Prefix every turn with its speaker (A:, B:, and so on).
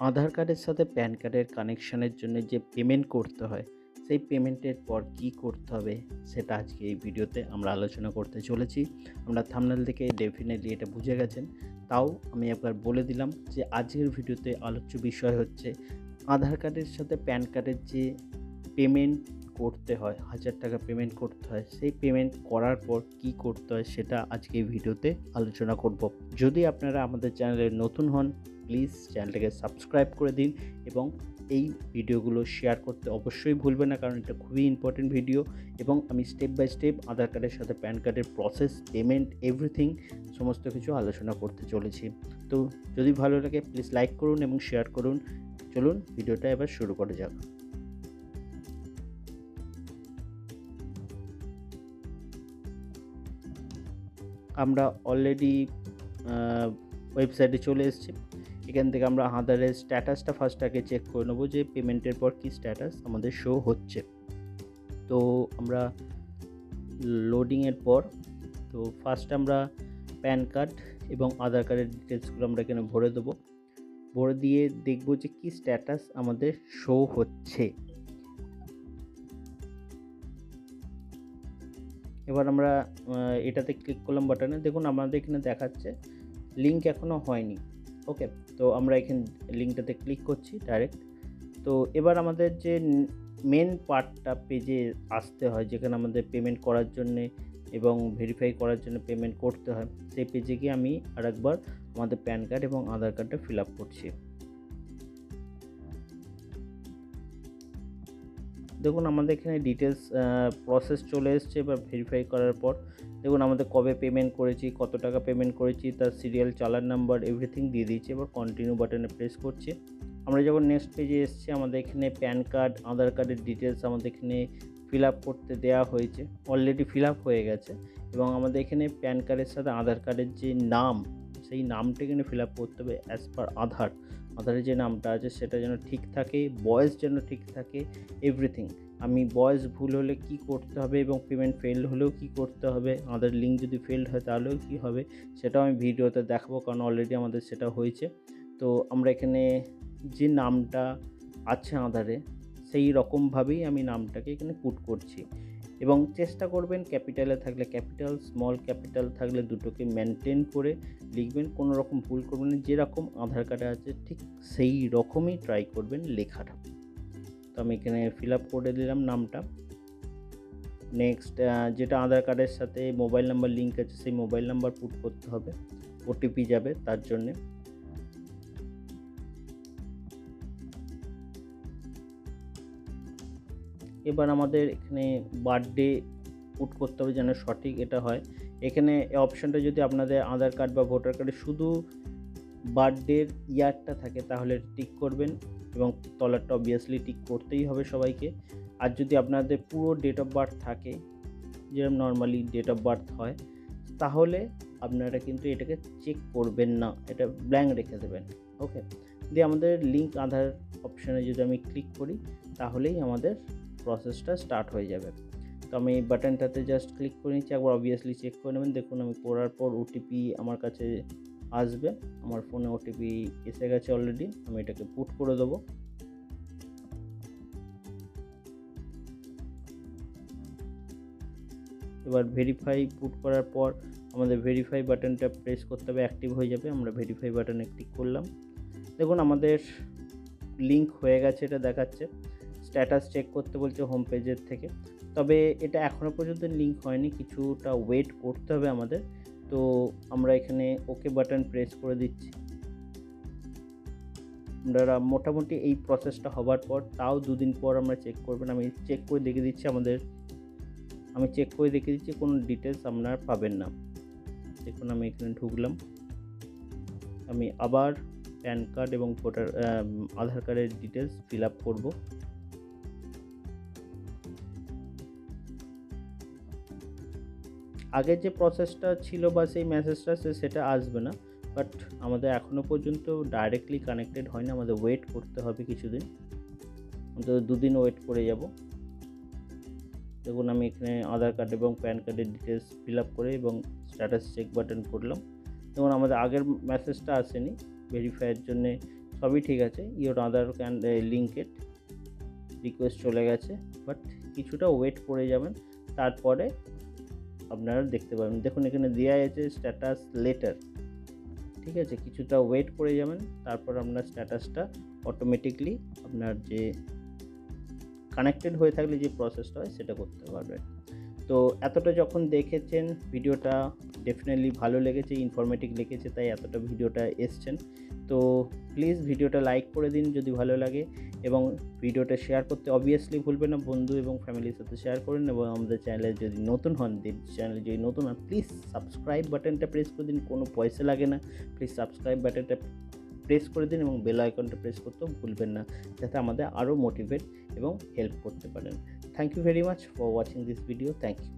A: আধার কার্ডের সাথে প্যান কার্ডের কানেকশানের জন্য যে পেমেন্ট করতে হয়, সেই পেমেন্টের পর কী করতে হবে সেটা আজকে এই ভিডিওতে আমরা আলোচনা করতে চলেছি। আমরা থাম্বনেল থেকে ডেফিনেটলি এটা বুঝে গেছেন। তাও আমি একবার বলে দিলাম যে আজকের ভিডিওতে আলোচ্য বিষয় হচ্ছে আধার কার্ডের সাথে প্যান কার্ডের যে পেমেন্ট করতে হয়, 1000 টাকা পেমেন্ট করতে হয়, সেই পেমেন্ট করার পর কী করতে হয় সেটা আজকে এই ভিডিওতে আলোচনা করব। যদি আপনারা আমাদের চ্যানেলে নতুন হন, প্লিজ চ্যানেলটাকে সাবস্ক্রাইব করে দিন এবং এই ভিডিওগুলো শেয়ার করতে অবশ্যই ভুলবেন না, কারণ এটা খুবই ইম্পর্টেন্ট ভিডিও এবং আমি স্টেপ বাই স্টেপ আধার কার্ডের সাথে প্যান কার্ডের প্রসেস, পেমেন্ট, এভরিথিং সমস্ত কিছু আলোচনা করতে চলেছি। তো যদি ভালো লাগে প্লিজ লাইক করুন এবং শেয়ার করুন। চলুন ভিডিওটা এবার শুরু করা যাক। আমরা অলরেডি ওয়েবসাইটে চলে এসেছি। এখান থেকে আমরা আধারের স্ট্যাটাসটা ফার্স্ট আগে চেক করে নেবো যে পেমেন্টের পর কী স্ট্যাটাস আমাদের শো হচ্ছে। তো আমরা লোডিংয়ের পর তো ফার্স্ট আমরা প্যান কার্ড এবং আধার কার্ডের ডিটেলসগুলো আমরা এখানে ভরে দেবো। ভরে দিয়ে দেখবো যে কী স্ট্যাটাস আমাদের শো হচ্ছে। এবার আমরা এটাতে ক্লিক করলাম বাটনে। দেখুন আমাদের এখানে দেখাচ্ছে লিঙ্ক এখনও হয়নি। ওকে, তো আমরা এখানে লিঙ্কটাতে ক্লিক করছি ডাইরেক্ট। তো এবার আমাদের যে মেন পার্টটা পেজে আসতে হয়, যেখানে আমাদের পেমেন্ট করার জন্যে এবং ভেরিফাই করার জন্য পেমেন্ট করতে হয়, সেই পেজে গিয়ে আমি আরেকবার আমাদের প্যান কার্ড এবং আধার কার্ডটা ফিল আপ করছি। দেখুন আমাদের এখানে ডিটেলস প্রসেস চলে এসছে। এবার ভেরিফাই করার পর দেখুন আমাদের কবে পেমেন্ট করেছি, কত টাকা পেমেন্ট করেছি, তার সিরিয়াল, চালান নাম্বার, এভরিথিং দিয়ে দিয়েছি। এবার কন্টিনিউ বাটনে প্রেস করছি। আমরা যখন নেক্সট পেজে এসেছি, আমাদের এখানে প্যান কার্ড, আধার কার্ডের ডিটেলস আমাদের এখানে ফিল আপ করতে দেওয়া হয়েছে, অলরেডি ফিল আপ হয়ে গেছে। এবং আমাদের এখানে প্যান কার্ডের সাথে আধার কার্ডের যে নাম, সেই নামটা এখানে ফিল আপ করতে হবে অ্যাজ পার আধারের যে নামটা আছে সেটা যেন ঠিক থাকে, বয়স যেন ঠিক থাকে, এভরিথিং। আমি বয়স ভুল হলে কি করতে হবে এবং পেমেন্ট ফেল হলেও কি করতে হবে, আধার লিঙ্ক যদি ফেলড হয় তাহলেও কি হবে, সেটাও আমি ভিডিওতে দেখাবো, কারণ অলরেডি আমাদের সেটা হয়েছে। তো আমরা এখানে যে নামটা আছে আধারে, সেই রকমভাবেই আমি নামটাকে এখানে পুট করছি। এবং চেষ্টা করবেন ক্যাপিটালে থাকলে ক্যাপিটাল, স্মল ক্যাপিটাল থাকলে দুটোকে মেনটেন করে লিখবেন, কোনো রকম ভুল করবেন না। যেরকম আধার কার্ডে আছে ঠিক সেই রকমই ট্রাই করবেন লেখাটা। তো আমি এখানে ফিল আপ করে দিলাম নামটা। নেক্সট যেটা আধার কার্ডের সাথে মোবাইল নাম্বার লিঙ্ক আছে, সেই মোবাইল নাম্বার পুট করতে হবে, ওটিপি যাবে তার জন্যে। এবার আমাদের এখানে বার্থডে পুট করতে হবে যেন সঠিক এটা হয়। এখানে অপশানটা যদি আপনাদের আধার কার্ড বা ভোটার কার্ডে শুধু বার্থডের ইয়ারটা থাকে তাহলে টিক করবেন এবং তলারটা অবভিয়াসলি টিক করতেই হবে সবাইকে। আর যদি আপনাদের পুরো ডেট অফ বার্থ থাকে, যেরকম নর্মালি ডেট অফ বার্থ হয়, তাহলে আপনারা কিন্তু এটাকে চেক করবেন না, এটা ব্ল্যাঙ্ক রেখে দেবেন। ওকে, দিয়ে আমাদের লিঙ্ক আধার অপশানে যদি আমি ক্লিক করি তাহলেই আমাদের প্রসেসটা স্টার্ট হয়ে যাবে। তো আমি বাটনটাতে জাস্ট ক্লিক করে নিচ্ছি, একবার অবভিয়াসলি চেক করে নেবেন। দেখুন আমি করার পর ওটিপি আমার কাছে আসবে, আমার ফোনে ওটিপি এসে গেছে অলরেডি। আমি এটাকে পুট করে দেবো। এবার ভেরিফাই পুট করার পর আমাদের ভেরিফাই বাটনটা প্রেস করতে হবে, অ্যাক্টিভ হয়ে যাবে। আমরা ভেরিফাই বাটনে ক্লিক করলাম। দেখুন আমাদের লিঙ্ক হয়ে গেছে, এটা দেখাচ্ছে। স্ট্যাটাস চেক করতে বলছে হোম পেজের থেকে, তবে এটা এখনও পর্যন্ত লিঙ্ক হয়নি, কিছুটা ওয়েট করতে হবে আমাদের। তো আমরা এখানে ওকে বাটন প্রেস করে দিচ্ছি। আপনারা মোটামুটি এই প্রসেসটা হবার পর তাও 2 দিন পর আমরা চেক করবেন। আমি চেক করে দেখিয়ে দিচ্ছি কোনো ডিটেলস আপনারা পাবেন না। দেখুন আমি এখানে ঢুকলাম, আমি আবার প্যান কার্ড এবং আধার কার্ডের ডিটেলস ফিল আপ করবো। আগের যে প্রসেসটা ছিল বা সেই মেসেজটা সেটা আসবে না, বাট আমাদের এখনও পর্যন্ত ডাইরেক্টলি কানেক্টেড হয় না, আমাদের ওয়েট করতে হবে কিছুদিন, অন্তত 2 দিন ওয়েট করে যাব। দেখুন আমি এখানে আধার কার্ড এবং প্যান কার্ডের ডিটেলস ফিল আপ করে এবং স্ট্যাটাস চেক বাটন করলাম। দেখুন আমাদের আগের মেসেজটা আসেনি, ভেরিফাইয়ের জন্যে সবই ঠিক আছে, your Aadhaar card linked request চলে গেছে, বাট কিছুটা ওয়েট করে যাবেন, তারপরে আপনারা দেখতে পাবেন। দেখুন এখানে দেওয়া আছে স্ট্যাটাস লেটার, ঠিক আছে, কিছুটা ওয়েট করে যাবেন, তারপর আপনার স্ট্যাটাসটা অটোমেটিকলি আপনার যে কানেক্টেড হয়ে থাকলে যে প্রসেসটা হয় সেটা করতে পারবেন। তো এতটা যখন দেখেছেন ভিডিওটা ডেফিনেটলি ভালো লেগেছে, ইনফরমেটিভ লেগেছে, তাই এতটা ভিডিওটা এসছেন। তো প্লিজ ভিডিওটা লাইক করে দিন যদি ভালো লাগে, এবং ভিডিওটা শেয়ার করতে অবভিয়াসলি ভুলবেন না, বন্ধু এবং ফ্যামিলির সাথে শেয়ার করুন। এবং আমাদের চ্যানেলে যদি নতুন হন, প্লিজ সাবস্ক্রাইব বাটনটা প্রেস করে দিন, কোনো পয়সা লাগে না। প্লিজ সাবস্ক্রাইব বাটনটা প্রেস করে দিন এবং বেল আইকনটা প্রেস করতেও ভুলবেন না, যাতে আমাদের আরও মোটিভেট এবং হেল্প করতে পারেন। Thank you very much for watching this video. Thank you.